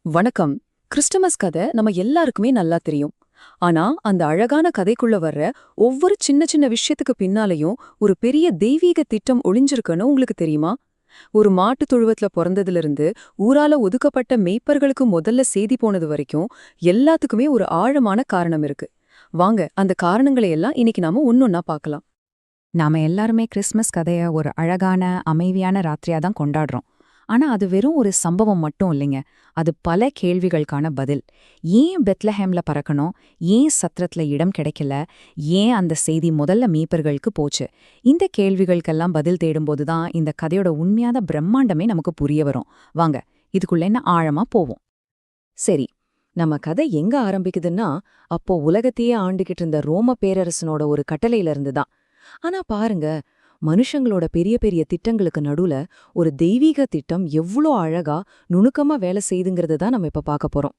வணக்கம். கிறிஸ்டமஸ் கதை நம்ம எல்லாருக்குமே நல்லா தெரியும். ஆனா அந்த அழகான கதைக்குள்ள வர்ற ஒவ்வொரு சின்ன சின்ன விஷயத்துக்கு பின்னாலையும் ஒரு பெரிய தெய்வீக திட்டம் ஒளிஞ்சிருக்குன்னு உங்களுக்கு தெரியுமா? ஒரு மாட்டுத் தொழுவத்துல பிறந்ததுல இருந்து ஊரால ஒதுக்கப்பட்ட மேய்ப்பர்களுக்கு முதல்ல செய்தி போனது வரைக்கும் எல்லாத்துக்குமே ஒரு ஆழமான காரணம் இருக்கு. வாங்க அந்த காரணங்களை எல்லாம் இன்னைக்கு நாம ஒன்னொன்னா பார்க்கலாம். நாம எல்லாருமே கிறிஸ்மஸ் கதைய ஒரு அழகான அமைதியான ராத்திரியா தான் கொண்டாடுறோம். ஆனா அது வெறும் ஒரு சம்பவம் மட்டும் இல்லைங்க. அது பல கேள்விகளுக்கான பதில். ஏன் பெத்லஹேம்ல பறக்கணும்? ஏன் சத்திரத்துல இடம் கிடைக்கல? ஏன் அந்த செய்தி முதல்ல மீப்பர்களுக்கு போச்சு? இந்த கேள்விகளுக்கெல்லாம் பதில் தேடும்போது தான் இந்த கதையோட உண்மையான பிரம்மாண்டமே நமக்கு புரிய வரும். வாங்க இதுக்குள்ள என்ன ஆழமா போவோம். சரி, நம்ம கதை எங்க ஆரம்பிக்குதுன்னா, அப்போ உலகத்தையே ஆண்டுகிட்டு இருந்த ரோம பேரரசனோட ஒரு கட்டளையில இருந்து தான். ஆனா பாருங்க, மனுஷங்களோட பெரிய பெரிய திட்டங்களுக்கு நடுவுல ஒரு தெய்வீக திட்டம் எவ்ளோ அழகா நுணுக்கமா வேலை செய்துங்கிறது தான் நம்ம இப்ப பார்க்க போறோம்.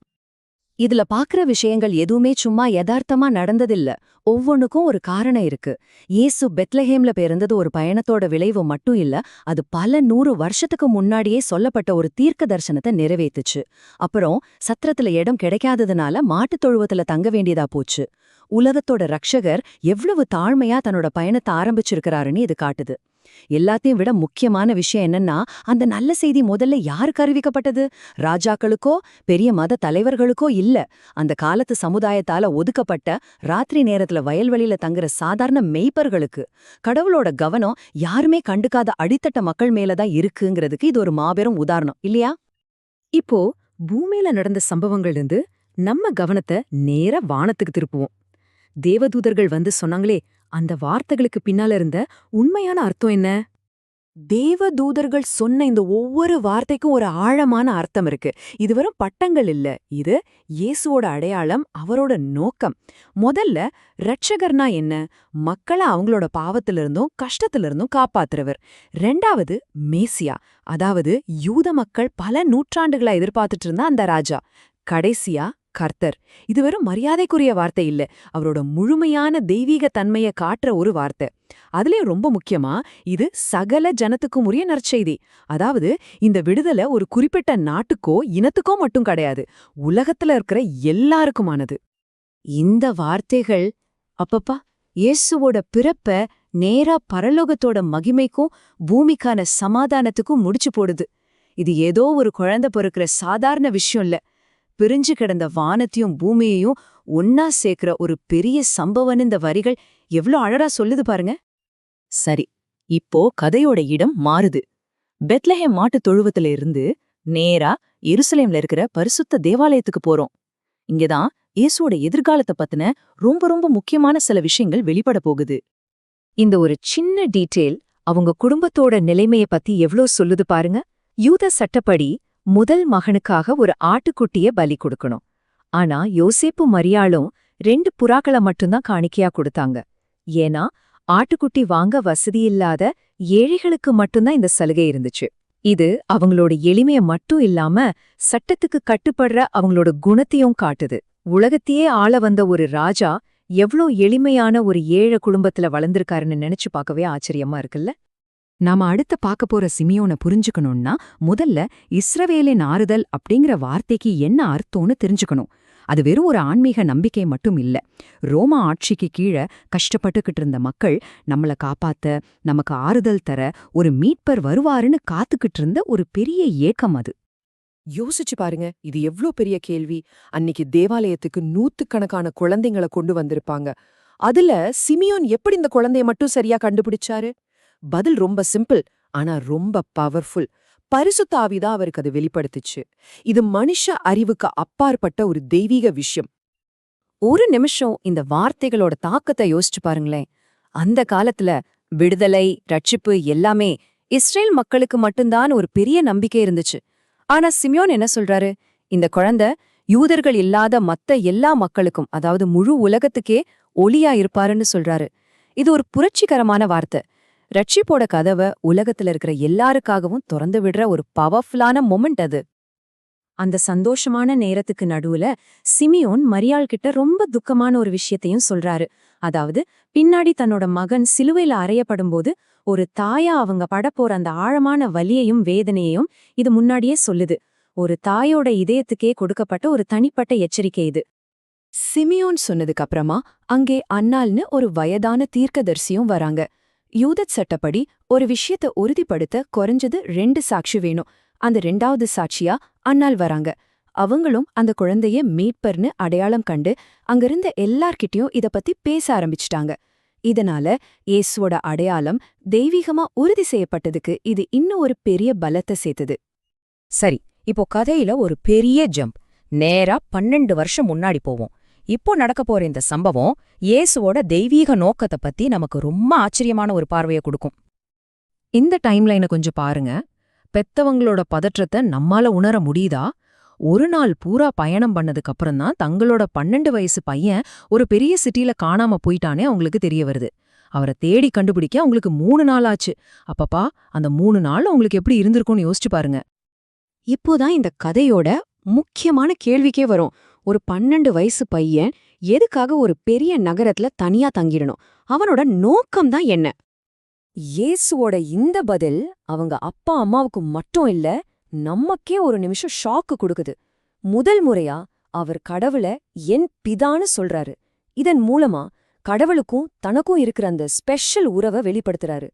இதுல பாக்குற விஷயங்கள் எதுவுமே சும்மா யதார்த்தமா நடந்ததில்ல. ஒவ்வொன்னுக்கும் ஒரு காரணம் இருக்கு. இயேசு பெத்லஹேம்ல பிறந்தது ஒரு பயணத்தோட விளைவு மட்டும் இல்ல, அது பல 100 வருஷத்துக்கு முன்னாடியே சொல்லப்பட்ட ஒரு தீர்க்க தரிசனத்தை நிறைவேத்துச்சு. அப்புறம் சத்திரத்துல இடம் கிடைக்காததுனால மாட்டுத் தொழுவத்துல தங்க வேண்டியதா போச்சு. உலகத்தோட ரட்சகர் எவ்வளவு தாழ்மையா தன்னோட பயணத்தை ஆரம்பிச்சிருக்கிறாருன்னு இது காட்டுது. எல்லாத்தையும் விட முக்கியமான விஷயம் என்னன்னா, அந்த நல்ல செய்தி முதல்ல யாருக்கு அறிவிக்கப்பட்டது? ராஜாக்களுக்கோ பெரிய மத தலைவர்களுக்கோ இல்ல. அந்த காலத்து சமுதாயத்தால ஒதுக்கப்பட்ட ராத்திரி நேரத்துல வயல்வெளியில தங்குற சாதாரண மேய்ப்பர்களுக்கு. கடவுளோட கவனம் யாருமே கண்டுக்காத அடித்தட்ட மக்கள் மேலதான் இருக்குங்கிறதுக்கு இது ஒரு மாபெரும் உதாரணம் இல்லையா? இப்போ பூமியில நடந்த சம்பவங்கள் இருந்து நம்ம கவனத்தை நேரா வானத்துக்கு திருப்புவோம். தேவதூதர்கள் வந்து சொன்னாங்களே, அந்த வார்த்தைகளுக்கு பின்னால இருந்த உண்மையான அர்த்தம் என்ன? தேவதூதர்கள் சொன்ன இந்த ஒவ்வொரு வார்த்தைக்கும் ஒரு ஆழமான அர்த்தம் இருக்கு. இது வெறும் பட்டங்கள் இல்ல, இது இயேசுவோட அடையாளம், அவரோட நோக்கம். முதல்ல ரட்சகர்னா என்ன? மக்களை அவங்களோட பாவத்திலிருந்தும் கஷ்டத்திலிருந்தும் காப்பாத்துறவர். ரெண்டாவது மேசியா, அதாவது யூத மக்கள் பல நூற்றாண்டுகளா எதிர்பார்த்துட்டு இருந்த அந்த ராஜா. கடைசியா கர்த்தர். இது வெறும் மரியாதைக்குரிய வார்த்தை இல்ல, அவரோட முழுமையான தெய்வீக தன்மையை காட்டுற ஒரு வார்த்தை. அதுலயும் ரொம்ப முக்கியமா, இது சகல ஜனத்துக்கும் உரிய நற்செய்தி. அதாவது இந்த விடுதலை ஒரு குறிப்பிட்ட நாட்டுக்கோ இனத்துக்கோ மட்டும் கிடையாது, உலகத்துல இருக்கிற எல்லாருக்குமானது. இந்த வார்த்தைகள் அப்பப்பா இயேசுவோட பிறப்ப நேரா பரலோகத்தோட மகிமைக்கும் பூமிக்கான சமாதானத்துக்கும் முடிச்சு போடுது. இது ஏதோ ஒரு குழந்தை பொறுக்கிற சாதாரண விஷயம் இல்ல, பிரிஞ்சு கிடந்த வானத்தையும் பூமியையும் ஒன்னா சேர்க்கிற ஒரு பெரிய சம்பவம்னு இந்த வரிகள் எவ்ளோ அழகா சொல்லுது பாருங்க. சரி, இப்போ கதையோட இடம் மாறுது. பெத்லஹேம் மாட்டுத் தொழுவத்துல இருந்து நேரா எருசலேம்ல இருக்கிற பரிசுத்த தேவாலயத்துக்கு போறோம். இங்கதான் இயேசுவோட எதிர்காலத்தை பத்தின ரொம்ப ரொம்ப முக்கியமான சில விஷயங்கள் வெளிப்பட போகுது. இந்த ஒரு சின்ன டீட்டெயில் அவங்க குடும்பத்தோட நிலைமைய பத்தி எவ்ளோ சொல்லுது பாருங்க. யூத சட்டப்படி முதல் மகனுக்காக ஒரு ஆட்டுக்குட்டிய பலி கொடுக்கணும். ஆனா யோசேப்பு மரியாளும் 2 புறாக்களை மட்டும்தான் காணிக்கையா கொடுத்தாங்க. ஏன்னா ஆட்டுக்குட்டி வாங்க வசதியில்லாத ஏழைகளுக்கு மட்டும்தான் இந்த சலுகை இருந்துச்சு. இது அவங்களோட எளிமைய மட்டும் இல்லாம சட்டத்துக்கு கட்டுப்படுற அவங்களோட குணத்தையும் காட்டுது. உலகத்தையே ஆள வந்த ஒரு ராஜா எவ்ளோ எளிமையான ஒரு ஏழை குடும்பத்துல வளர்ந்திருக்காருன்னு நினைச்சு பார்க்கவே ஆச்சரியமா இருக்குல்ல? நாம அடுத்த பார்க்க போற சிமியோனை புரிஞ்சுக்கணும்னா முதல்ல இஸ்ரவேலின் ஆறுதல் அப்படிங்கிற வார்த்தைக்கு என்ன அர்த்தம்னு தெரிஞ்சுக்கணும். அது வெறும் ஒரு ஆன்மீக நம்பிக்கை மட்டும் இல்ல. ரோமா ஆட்சிக்கு கீழே கஷ்டப்பட்டுக்கிட்டு இருந்த மக்கள் நம்மள காப்பாத்த, நமக்கு ஆறுதல் தர ஒரு மீட்பர் வருவாருன்னு காத்துக்கிட்டு இருந்த ஒரு பெரிய ஏக்கம் அது. யோசிச்சு பாருங்க, இது எவ்ளோ பெரிய கேள்வி. அன்னிக்கு தேவாலயத்துக்கு நூத்துக்கணக்கான குழந்தைங்களை கொண்டு வந்திருப்பாங்க. அதுல சிமியோன் எப்படி இந்த குழந்தைய மட்டும் சரியா கண்டுபிடிச்சாரு? பதில் ரொம்ப சிம்பிள், ஆனா ரொம்ப பவர்ஃபுல். பரிசுத்த ஆவிதான் அவருக்கு அது வெளிப்படுத்துச்சு. இது மனுஷ அறிவுக்கு அப்பாற்பட்ட ஒரு தெய்வீக விஷயம். ஒரு நிமிஷம் இந்த வார்த்தைகளோட தாக்கத்தை யோசிச்சு பாருங்களேன். அந்த காலத்துல விடுதலை, ரட்சிப்பு எல்லாமே இஸ்ரேல் மக்களுக்கு மட்டும்தான் ஒரு பெரிய நம்பிக்கை இருந்துச்சு. ஆனா சிமியோன் என்ன சொல்றாரு? இந்த குழந்தை யூதர்கள் இல்லாத மத்த எல்லா மக்களுக்கும், அதாவது முழு உலகத்துக்கே ஒளியா இருப்பாருன்னு சொல்றாரு. இது ஒரு புரட்சிகரமான வார்த்தை. ரட்சிப்போட கதவை உலகத்துல இருக்கிற எல்லாருக்காகவும் திறந்து விடுற ஒரு பவர்ஃபுல்லான மொமெண்ட் அது. அந்த சந்தோஷமான நேரத்துக்கு நடுவுல சிமியோன் மரியாள் கிட்ட ரொம்ப துக்கமான ஒரு விஷயத்தையும் சொல்றாரு. அதாவது பின்னாடி தன்னோட மகன் சிலுவையில அறையப்படும்போது ஒரு தாயா அவங்க படப்போற அந்த ஆழமான வலியையும் வேதனையையும் இது முன்னாடியே சொல்லுது. ஒரு தாயோட இதயத்துக்கே கொடுக்கப்பட்ட ஒரு தனிப்பட்ட எச்சரிக்கை இது. சிமியோன் சொன்னதுக்கு அப்புறமா அங்கே அன்னால்னு ஒரு வயதான தீர்க்கதரிசியும் வராங்க. யூதத் சட்டப்படி ஒரு விஷயத்த உறுதிப்படுத்த குறைஞ்சது 2 சாட்சி வேணும். அந்த 2வது சாட்சியா அன்னாள் வராங்க. அவங்களும் அந்த குழந்தைய மீட்பர்னு அடையாளம் கண்டு அங்கிருந்த எல்லார்கிட்டயும் இத பத்தி பேச ஆரம்பிச்சிட்டாங்க. இதனால இயேசுவோட அடையாளம் தெய்வீகமா உறுதி செய்யப்பட்டதுக்கு இது இன்னும் ஒரு பெரிய பலத்தை சேர்த்தது. சரி, இப்போ கதையில ஒரு பெரிய ஜம்ப். நேரா 12 வருஷம் முன்னாடி போவோம். இப்போ நடக்க போற இந்த சம்பவம் இயேசுவோட தெய்வீக நோக்கத்தை பத்தி நமக்கு ரொம்ப ஆச்சரியமான ஒரு பார்வையை கொடுக்கும். இந்த டைம்லைனை கொஞ்சம் பாருங்க. பெத்தவங்களோட பதற்றத்தை நம்மால உணர முடியுதா? ஒரு நாள் பூரா பயணம் பண்ணதுக்கு அப்புறம்தான் தங்களோட 12 வயசு பையன் ஒரு பெரிய சிட்டில காணாம போயிட்டானே அவங்களுக்கு தெரிய வருது. அவரை தேடி கண்டுபிடிக்க அவங்களுக்கு 3 நாள் ஆச்சு. அப்பப்பா, அந்த 3 நாள் அவங்களுக்கு எப்படி இருந்திருக்கும்னு யோசிச்சு பாருங்க. இப்போதான் இந்த கதையோட முக்கியமான கேள்விக்கே வரும். ஒரு 12 வயசு பையன் எதுக்காக ஒரு பெரிய நகரத்துல தனியா தங்கிடணும்? அவனோட நோக்கம்தான் என்ன? இயேசுவோட இந்த பதில் அவங்க அப்பா அம்மாவுக்கு மட்டும் இல்ல, நமக்கே ஒரு நிமிஷம் ஷாக்கு கொடுக்குது. முதல் முறையா அவர் கடவுள என் பிதான்னு சொல்றாரு. இதன் மூலமா கடவுளுக்கும் தனக்கும் இருக்கிற அந்த ஸ்பெஷல் உறவை வெளிப்படுத்துறாரு.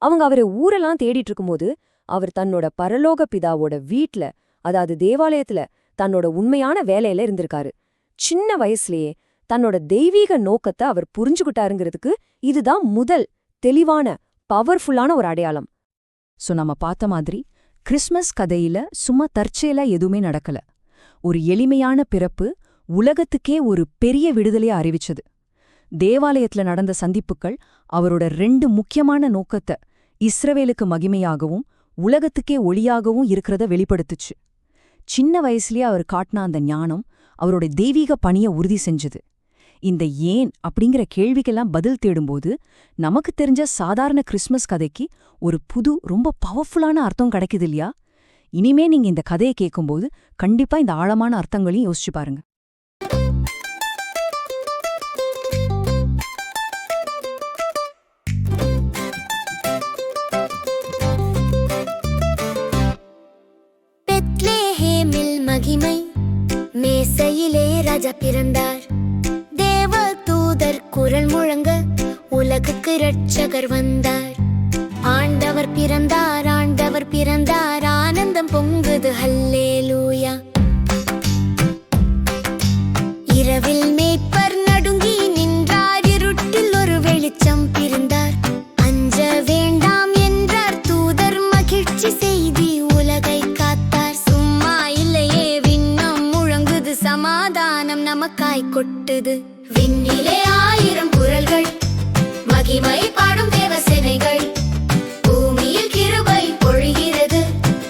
அவங்க அவரை ஊரெல்லாம் தேடிட்டு இருக்கும்போது அவர் தன்னோட பரலோக பிதாவோட வீட்ல, அதாவது தேவாலயத்துல தன்னோட உண்மையான வேலையில இருந்திருக்காரு. சின்ன வயசுலயே தன்னோட தெய்வீக நோக்கத்தை அவர் புரிஞ்சுக்கிட்டாருங்கிறதுக்கு இதுதான் முதல் தெளிவான பவர்ஃபுல்லான ஒரு அடையாளம். சோ நம்ம பார்த்த மாதிரி கிறிஸ்மஸ் கதையில சும்மா தற்செயலா எதுவுமே நடக்கல. ஒரு எளிமையான பிறப்பு உலகத்துக்கே ஒரு பெரிய விடுதலையை அறிவிச்சது. தேவாலயத்துல நடந்த சந்திப்புகள் அவரோட 2 முக்கியமான நோக்கத்தை, இஸ்ரவேலுக்கு மகிமையாகவும் உலகத்துக்கே ஒளியாகவும் இருக்கிறத வெளிப்படுத்துச்சு. சின்ன வயசுலயே அவர் காட்டின அந்த ஞானம் அவரோட தெய்வீக பணியை உறுதி செஞ்சது. இந்த ஏன் அப்படிங்கிற கேள்விக்கெல்லாம் பதில் தேடும்போது நமக்கு தெரிஞ்ச சாதாரண கிறிஸ்மஸ் கதைக்கு ஒரு புது ரொம்ப பவர்ஃபுல்லான அர்த்தம் கிடைக்குது இல்லையா? இனிமே நீங்க இந்த கதையை கேட்கும்போது கண்டிப்பா இந்த ஆழமான அர்த்தங்களையும் யோசிச்சு பாருங்க. பெத்லேஹேமில் மகிமை, மேசையிலே ராஜா பிறந்தார். தேவ தூதர் குரல் முழங்க, உலகுக்கு இரட்சகர் வந்தார். ஆண்டவர் பிறந்தார், ஆண்டவர் பிறந்தார், ஆனந்தம் பொங்குது ஹல்லேலூயா. இரவில் மேய்ப்பர் நடுங்கி நின்றார், இருட்டில் ஒரு வெளிச்சம் பிறந்தார். அஞ்ச வேண்டாம் என்றார் தூதர், மகிழ்ச்சி செய்தி உலகை காத்தார். சும்மா இல்லையே விண்ணம் முழங்குது, சமாதானம் நமக்காய் கொட்டுது. விண்ணிலே 1000 குரல்கள், மகிமை பாடும் தேவசேனைகள். பூமியில் கிருபை பொழிகிறது,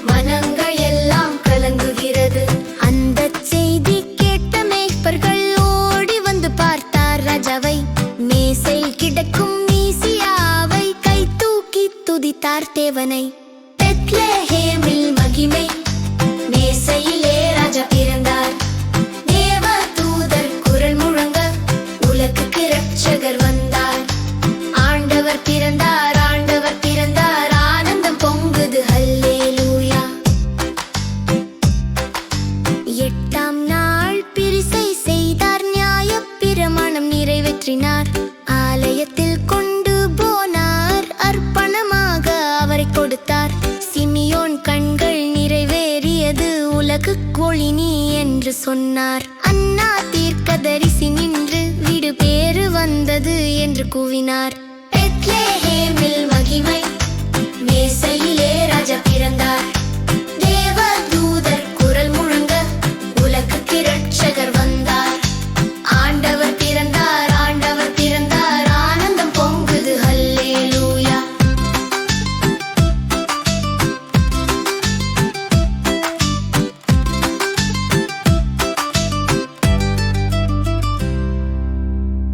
மனங்கள் எல்லாம் கலங்குகிறது. அந்தச் செய்தி கேட்ட மேய்ப்பர்கள் ஓடி வந்து பார்த்தார் ராஜாவை. மேசையில் கிடக்கும் மீசியாவை கை தூக்கி துதித்தார் தேவனை. பெத்லேஹேமில் மகிமை, மேசையிலே ராஜா பிறந்தார். தேவ தூதர் குரல் முழங்க, உலகுக்கு இரட்சகர் வந்தார். ஆண்டவர் பிறந்தார், ஆண்டவர் பிறந்தார், ஆனந்தம் பொங்குது ஹல்லேலூயா. 8ஆம் நாள் பிரிசை செய்தார், நியாயப் பிரமாணம் நிறைவேற்றினார். ஆலயத்தில் கொண்டு போனார், அர்ப்பணமாக அவரை கொடுத்தார். சிமியோன் கண்கள் நிறைவேறியது, உலகுக்கு ஒளி நீ என்று சொன்னார். அன்னா தீர்க்கதரிசி நின்று விடு பேறு வந்தது என்று கூவினார். பெத்லேஹேமில் மகிமை, மேசையிலே ராஜா பிறந்தார். தேவ தூதர் குரல் முழங்க, உலகுக்கு இரட்சகர் வந்தார். ஆண்டவர் பிறந்தார், ஆண்டவர் பிறந்தார், ஆனந்தம் பொங்குது ஹல்லேலூயா.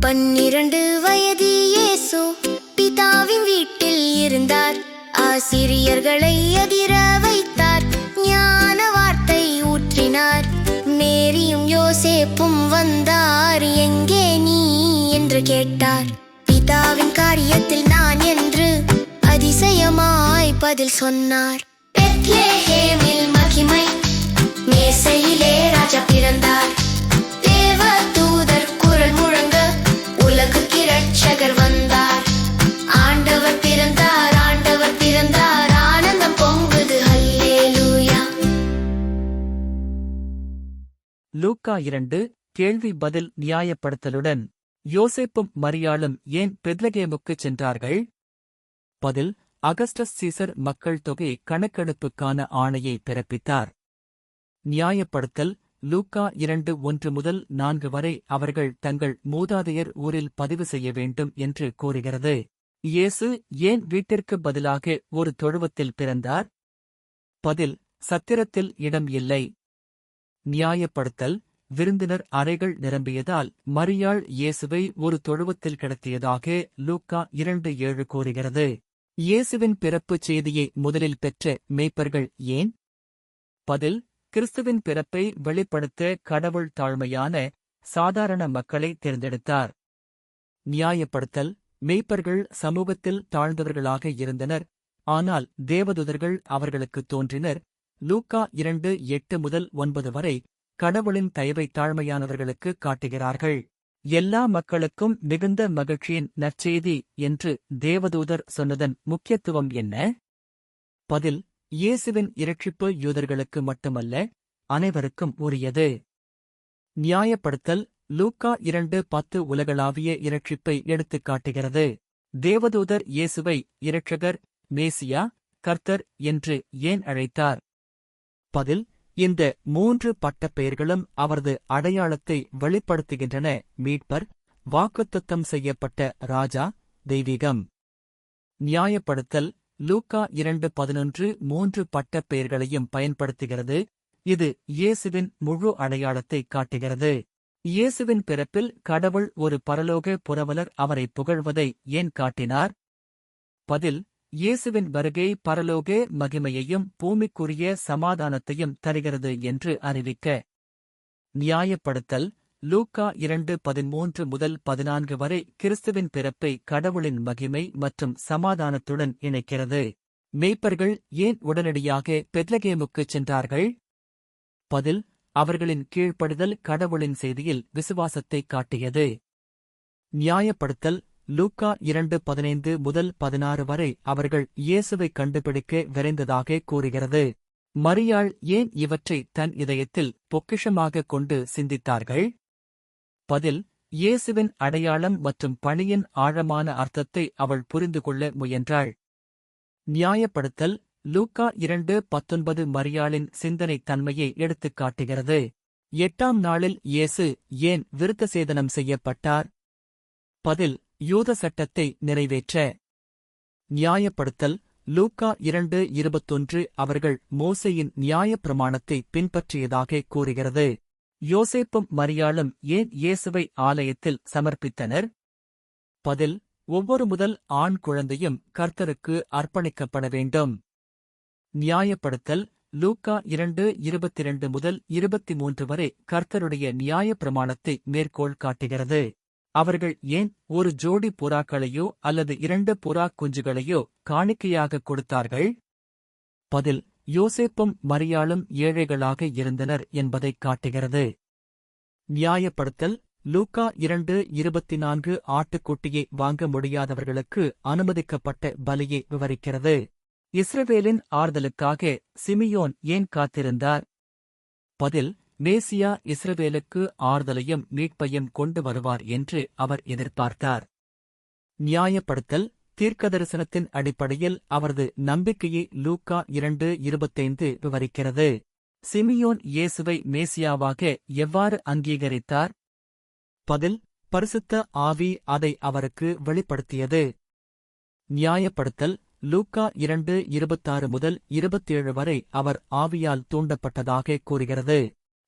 பன்னிரண்டு வயது இயேசு பிதாவின் வீட்டில் இருந்தார். ஆசிரியர்களை அதிர வைத்தார், ஞான வார்த்தை ஊற்றினார். மேரியும் யோசேப்பும் வந்தார், எங்கே நீ என்று கேட்டார். பிதாவின் காரியத்தில் நான் என்று அதிசயமாய் பதில் சொன்னார். பெத்லேஹேமில் மகிமை, மேசையிலே ராஜா பிறந்தார். தேவ தூதர் குரல் முழங்க உலகுக்கு இரட்சகர் வந்தார். ஆண்டவர் பிறந்தார், ஆண்டவர் பிறந்தார், ஆனந்தம் பொங்குது ஹல்லேலூயா. லூக்கா 2 கேள்வி பதில் நியாயப்படுத்தலுடன் யோசேப்பும் மரியாளும் ஏன் பெத்லகேமுக்குச் சென்றார்கள்? பதில்: அகஸ்டஸ் சீசர் மக்கள் தொகை கணக்கெடுப்புக்கான ஆணையை பிறப்பித்தார். நியாயப்படுத்தல்: லூக்கா 2:1 முதல் 4 வரை அவர்கள் தங்கள் மூதாதையர் ஊரில் பதிவு செய்ய வேண்டும் என்று கூறுகிறது. இயேசு ஏன் வீட்டிற்கு பதிலாக ஒரு தொழுவத்தில் பிறந்தார்? பதில்: சத்திரத்தில் இடம் இல்லை. நியாயப்படுத்தல்: விருந்தினர் அறைகள் நிரம்பியதால் மரியாள் இயேசுவை ஒரு தொழுவத்தில் கிடத்தியதாக லூக்கா 2:7 கூறுகிறது. இயேசுவின் பிறப்புச் செய்தியை முதலில் பெற்ற மேய்ப்பர்கள் ஏன்? பதில்: கிறிஸ்துவின் பிறப்பை வெளிப்படுத்த கடவுள் தாழ்மையான, சாதாரண மக்களை தேர்ந்தெடுத்தார். நியாயப்படுத்தல்: மேய்ப்பர்கள் சமூகத்தில் தாழ்ந்தவர்களாக இருந்தனர், ஆனால் தேவதூதர்கள் அவர்களுக்குத் தோன்றினர். லூக்கா 2:8 முதல் 9 வரை கடவுளின் தயவை தாழ்மையானவர்களுக்கு காட்டுகிறார்கள். எல்லா மக்களுக்கும் மிகுந்த மகிழ்ச்சியின் நற்செய்தி என்று தேவதூதர் சொன்னதன் முக்கியத்துவம் என்ன? பதில்: இயேசுவின் இரட்சிப்பு யூதர்களுக்கு மட்டுமல்ல, அனைவருக்கும் உரியது. நியாயப்படுத்தல்: லூக்கா 2:10 உலகளாவிய இரட்சிப்பை எடுத்துக் காட்டுகிறது. தேவதூதர் இயேசுவை இரட்சகர், மேசியா, கர்த்தர் என்று ஏன் அழைத்தார்? பதில்: இந்த 3 பட்டப்பெயர்களும் அவரது அடையாளத்தை வெளிப்படுத்துகின்றன: மீட்பர், வாக்குத்தத்தம் செய்யப்பட்ட ராஜா, தெய்வீகம். நியாயப்படுத்தல்: லூக்கா 2:11 3 பட்டப்பெயர்களையும் பயன்படுத்துகிறது. இது இயேசுவின் முழு அடையாளத்தை காட்டுகிறது. இயேசுவின் பிறப்பில் கடவுள் ஒரு பரலோக புரவலர் அவரை புகழ்வதை ஏன் காட்டினார்? பதில்: இயேசுவின் வருகை பரலோக மகிமையையும் பூமிக்குரிய சமாதானத்தையும் தருகிறது என்று அறிவிக்க. நியாயப்படுத்தல்: லூக்கா 2:13 முதல் 14 வரை கிறிஸ்துவின் பிறப்பை கடவுளின் மகிமை மற்றும் சமாதானத்துடன் இணைக்கிறது. மேய்ப்பர்கள் ஏன் உடனடியாக பெத்லகேமுக்குச் சென்றார்கள்? பதில்: அவர்களின் கீழ்ப்படிதல் கடவுளின் செய்தியில் விசுவாசத்தைக் காட்டியது. நியாயப்படுத்தல்: லூக்கா 2:15 முதல் 16 வரை அவர்கள் இயேசுவை கண்டுபிடிக்க விரைந்ததாக கூறுகிறது. மரியாள் ஏன் இவற்றை தன் இதயத்தில் பொக்கிஷமாக கொண்டு சிந்தித்தார்கள்? பதில்: இயேசுவின் அடையாளம் மற்றும் பணியின் ஆழமான அர்த்தத்தை அவள் புரிந்து கொள்ள முயன்றாள். நியாயப்படுத்தல்: லூக்கா 2:19 மரியாளின் சிந்தனை தன்மையை எடுத்துக் காட்டுகிறது. 8ஆம் நாளில் இயேசு ஏன் விருத்தசேதனம் செய்யப்பட்டார்? பதில்: யூத சட்டத்தை நிறைவேற்ற. நியாயப்படுத்தல்: லூக்கா 2:21 அவர்கள் மோசேயின் நியாயப் பிரமாணத்தை பின்பற்றியதாக கூறுகிறது. யோசேப்பும் மரியாளும் ஏன் இயேசுவை ஆலயத்தில் சமர்ப்பித்தனர்? பதில்: ஒவ்வொரு முதல் ஆண் குழந்தையும் கர்த்தருக்கு அர்ப்பணிக்கப்பட வேண்டும். நியாயப்படுத்தல்: லூக்கா 2:22 முதல் 23 வரை கர்த்தருடைய நியாயப் பிரமாணத்தை மேற்கோள் காட்டுகிறது. அவர்கள் ஏன் ஒரு ஜோடி புறாக்களையோ அல்லது 2 புறா குஞ்சுகளையோ காணிக்கையாக கொடுத்தார்கள்? பதில்: யோசேப்பும் மரியாளும் ஏழைகளாக இருந்தனர் என்பதைக் காட்டுகிறது. நியாயப்படுத்தல்: லூக்கா 2:24 ஆட்டுக்குட்டியை வாங்க முடியாதவர்களுக்கு அனுமதிக்கப்பட்ட பலியை விவரிக்கிறது. இஸ்ரவேலின் ஆறுதலுக்காக சிமியோன் ஏன் காத்திருந்தார்? பதில்: மேசியா இஸ்ரவேலுக்கு ஆறுதலையும் மீட்பையும் கொண்டு வருவார் என்று அவர் எதிர்பார்த்தார். நியாயப்படுத்தல்: தீர்க்கதரிசனத்தின் அடிப்படையில் அவரது நம்பிக்கையை லூக்கா 2:25 விவரிக்கிறது. சிமியோன் இயேசுவை மேசியாவாக எவ்வாறு அங்கீகரித்தார்? பதில்: பரிசுத்த ஆவி அதை அவருக்கு வெளிப்படுத்தியது. நியாயப்படுத்தல்: லூக்கா 2:26 முதல் 27 வரை அவர் ஆவியால் தூண்டப்பட்டதாக கூறுகிறது.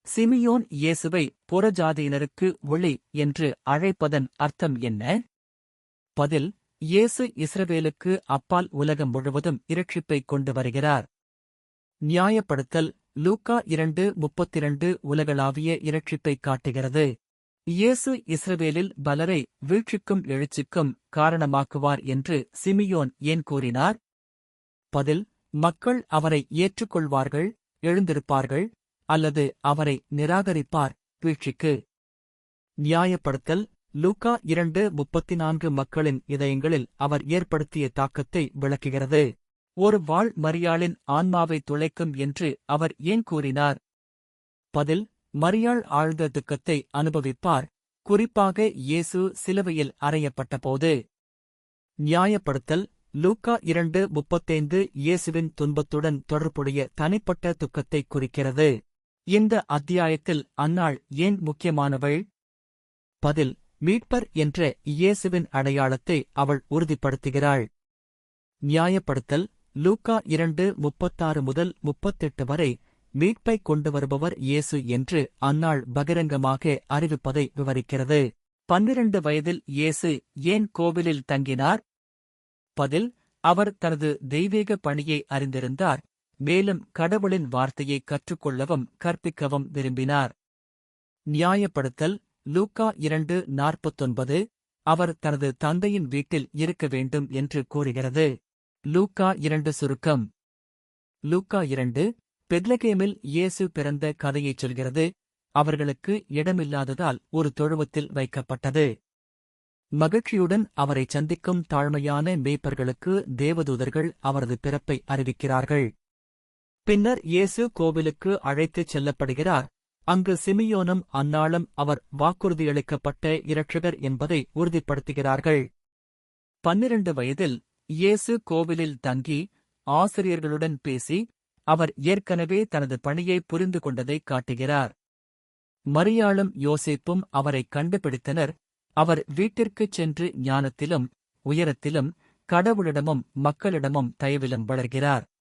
சிமியோன் இயேசுவை புறஜாதியினருக்கு ஒளி என்று அழைப்பதன் அர்த்தம் என்ன? பதில்: இயேசு இஸ்ரவேலுக்கு அப்பால் உலகம் முழுவதும் இரட்சிப்பைக் கொண்டு வருகிறார். நியாயப்படுத்தல்: லூக்கா 2:32 உலகளாவிய இரட்சிப்பைக் காட்டுகிறது. இயேசு இஸ்ரவேலில் பலரை வீழ்ச்சிக்கும் எழுச்சிக்கும் காரணமாக்குவார் என்று சிமியோன் ஏன் கூறினார்? பதில்: மக்கள் அவரை ஏற்றுக்கொள்வார்கள், எழுந்திருப்பார்கள், அல்லது அவரை நிராகரிப்பார். வீழ்ச்சிக்கு நியாயப்படுத்தல் லூக்கா 2:34 மக்களின் இதயங்களில் அவர் ஏற்படுத்திய தாக்கத்தை விளக்குகிறது. ஒரு வாழ் மரியாளின் ஆன்மாவை துளைக்கும் என்று அவர் ஏன் கூறினார்? பதில்: மரியாள் ஆழ்ந்த துக்கத்தை அனுபவிப்பார், குறிப்பாக இயேசு சிலுவையில் அறையப்பட்டபோது. நியாயப்படுத்தல் லூக்கா 2:35 இயேசுவின் துன்பத்துடன் தொடர்புடைய தனிப்பட்ட துக்கத்தை குறிக்கிறது. இந்த அத்தியாயத்தில் அன்னாள் ஏன் முக்கியமானவள்? பதில்: மீட்பர் என்ற இயேசுவின் அடையாளத்தை அவள் உறுதிப்படுத்துகிறாள். நியாயப்படுத்தல் லூக்கா 2:36 முதல் 38 வரை மீட்பைக் கொண்டு வருபவர் இயேசு என்று அன்னாள் பகிரங்கமாக அறிவிப்பதை விவரிக்கிறது. 12 வயதில் இயேசு ஏன் கோவிலில் தங்கினார்? பதில்: அவர் தனது தெய்வீக பணியை அறிந்திருந்தார், மேலும் கடவுளின் வார்த்தையை கற்றுக்கொள்ளவும் கற்பிக்கவும் விரும்பினார். நியாயப்படுத்தல் லூக்கா 2:49 அவர் தனது தந்தையின் வீட்டில் இருக்க வேண்டும் என்று கூறுகிறது. லூக்கா 2 சுருக்கம். லூக்கா 2 பெத்லகேமில் இயேசு பிறந்த கதையைச் சொல்கிறது. அவர்களுக்கு இடமில்லாததால் ஒரு தொழுவத்தில் வைக்கப்பட்டது. மகிழ்ச்சியுடன் அவரை சந்திக்கும் தாழ்மையான மேய்ப்பர்களுக்கு தேவதூதர்கள் அவரது பிறப்பை அறிவிக்கிறார்கள். பின்னர் இயேசு கோவிலுக்கு அழைத்துச் செல்லப்படுகிறார். அங்கு சிமியோனும் அன்னாளும் அவர் வாக்குறுதியளிக்கப்பட்ட இரட்சகர் என்பதை உறுதிப்படுத்துகிறார்கள். 12 வயதில் இயேசு கோவிலில் தங்கி ஆசிரியர்களுடன் பேசி அவர் ஏற்கனவே தனது பணியை புரிந்து கொண்டதை காட்டுகிறார். மரியாளும் யோசேப்பும் அவரை கண்டுபிடித்தனர். அவர் வீட்டிற்குச் சென்று ஞானத்திலும் உயரத்திலும் கடவுளிடமும் மக்களிடமும் தயவிலும் வளர்கிறார்.